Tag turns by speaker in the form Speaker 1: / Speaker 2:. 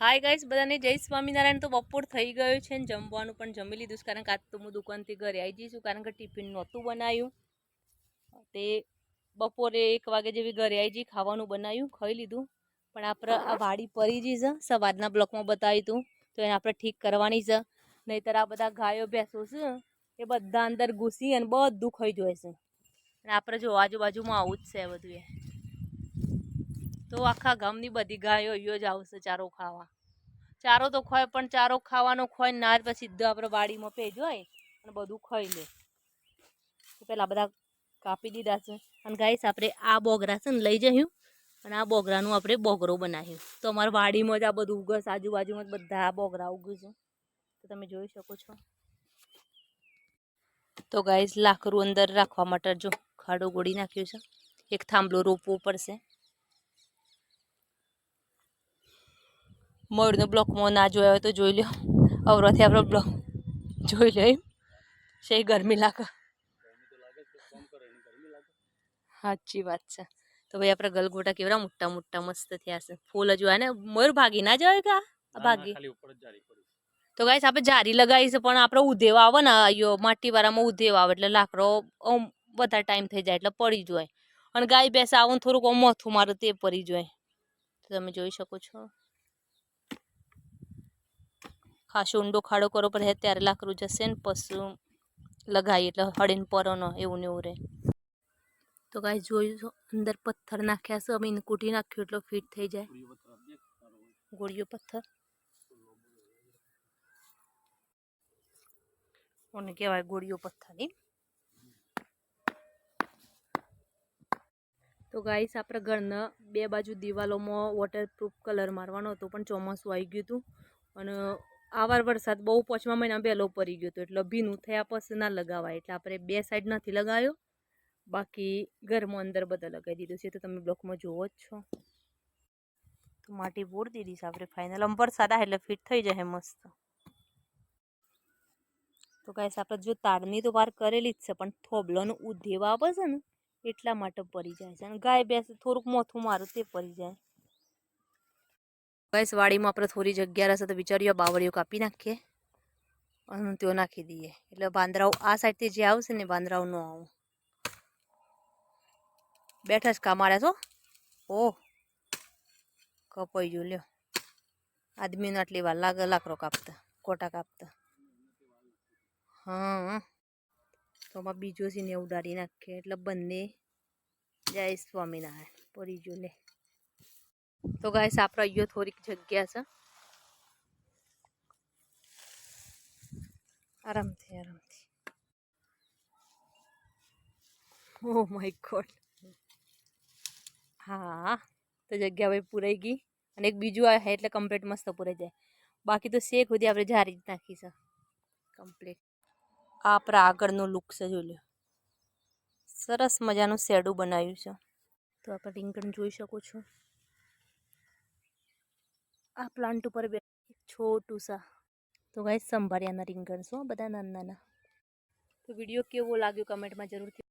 Speaker 1: Hi guys बधाने जय स्वामीनारायण। तो बपोर थई गयो छे ने जमवानुं पण जमी लीधुं छे कारण के आज तो हूँ दुकानथी घरे आई जईशुं कारण के टिफिन नहोतुं बनाव्युं ते बपोरे 1 वागे जेवी घरे आई जई खावानुं बनाव्युं खाई लीधुं पण आपणे आ वाड़ी पड़ी जई छे सवारना ब्लॉकमां बताव्युं हतुं तो एने आपणे ठीक करवानी छे नहीतर आ बधा गायो भैंसो छे ए बधा अंदर घुसी अने बधुं खाई जोय छे अने आपणे जो आजुबाजुमां आवुं ज छे बधुंय तो आखा गामनी बधी गायो अहींयो ज आवशे चारो खावा। चारो तो खोय पण चारो खावानो खोय ना पछी सीधो आपणे वाड़ीमां भेजो अने बधुं खाई ले। तो पेला बधा कापी दीधा छे अने गाइस आपणे आ बोगरा छे ने लई जईशुं अने आ बोगरानुं आपणे बोगरो बनाव्युं। तो अमारी वाड़ीमां ज आ बधुं उगे छे आजुबाजुमां बधा बोगरा उगे छे तो तमे जोई शको छो। तो गाइस लाकड़ू अंदर राखवा माटे जो खाडो गोળી नाख्यो छे एक थांभलो रोपवो पड़शे। मयूरनो ब्लॉकमां ना जोयो होय तो जोई लो अवराथी आपणे ब्लॉक जोई लो से गरमी लागे साची बात छे। तो भाई आपणे गलगोटा केवड़ा मोटा मोटा मस्त थया छे फूल जो ने मयूर भागी ना जाए का भागी तो गाइस आपणे जारी लगाई छे पण आपणे उधेव आवे ने आयो माटीवाळामां उधेव आवे એટલે લાકડો વધારે ટાઈમ થઈ જાય એટલે પડી જાય અને ગાય ભેંસ આવું થોડુંક મોથું મારે તે પડી જાય તો તમે જોઈ શકો છો। ખાસો ઊંડો ખાડો કરો પડે ત્યારે લાકડું જશે ને પશુ લગાવી એટલે હળીને પરો ન એવું ને એવું રહે। તો ગાય જોયું અંદર પથ્થર નાખ્યા છે અમે કૂટી નાખ્યું એટલે ફિટ થઈ જાય ગોળીઓ પથ્થર કોને કહેવાય ગોળીઓ પથ્થર ની। તો ગાઈસ આપણે ઘરના બે બાજુ દિવાલોમાં વોટરપ્રૂફ કલર મારવાનો હતો પણ ચોમાસું આવી ગયું હતું અને આવાર વરસાદ બહુ 5મા મહિના વહેલો પડી ગયો હતો એટલે ભીનું થયા પછી ના લગાવાય એટલે આપણે બે સાઈડ નથી લગાવ્યો બાકી ઘરમાં અંદર બધા લગાવી દીધું છે તો તમે બ્લોકમાં જોવો જ છો। તો માટી બોળી દીધી છે આપણે ફાઇનલ આમ વરસાદ આવે એટલે ફિટ થઈ જાય મસ્ત। તો ગાઈસ આપણે જો તારની તો વાર કરેલી જ છે પણ થોબલાનું ઉધેવા આવે છે ને એટલા માટે પડી જાય છે અને ગાય ભેંસ થોડુંક મોથું મારું તે પડી જાય। ગાઈસ વાડીમાં આપણે થોડી જગ્યા રહેશે તો વિચાર્યો બાવળીઓ કાપી નાખીએ અને તેઓ નાખી દઈએ એટલે વાંદરાઓ આ સાઈડથી જે આવશે ને વાંદરાઓ ન આવું બેઠા જ કામાડે છો ઓહ કપાઈ ગયું લ્યો આદમીને આટલી વાર લાગે લાકડો કાપતા કોટા કાપતા हाँ तो आमां बीजो छे ने उडाड़ी नाखीए એટલે બંને જય સ્વામિનારાયણ પડી ગયું લે। तो गाइस આપણે અહીંયા થોડીક જગ્યા છે આરામથી આરામથી ओह माय गॉड हाँ तो जग्या भाई पूराई गई અને એક બીજું આ એટલે કમ્પ્લીટ મસ્ત પૂરાઈ જાય બાકી તો શેક સુધી આપણે જારી જ નાખી છે કમ્પ્લીટ। આ આપણા આગળનું લુક છે જોઈ લો સરસ મજાનું શેડું બનાવ્યું છે તો આપણે રીંગણ જોઈ શકો છો આ પ્લાન્ટ ઉપર બે છોટું સા તો ગાઈસ સંભાળ્યાના રીંગણ છો બધા નાના નાના। તો વિડીયો કેવો લાગ્યો કમેન્ટમાં જરૂરથી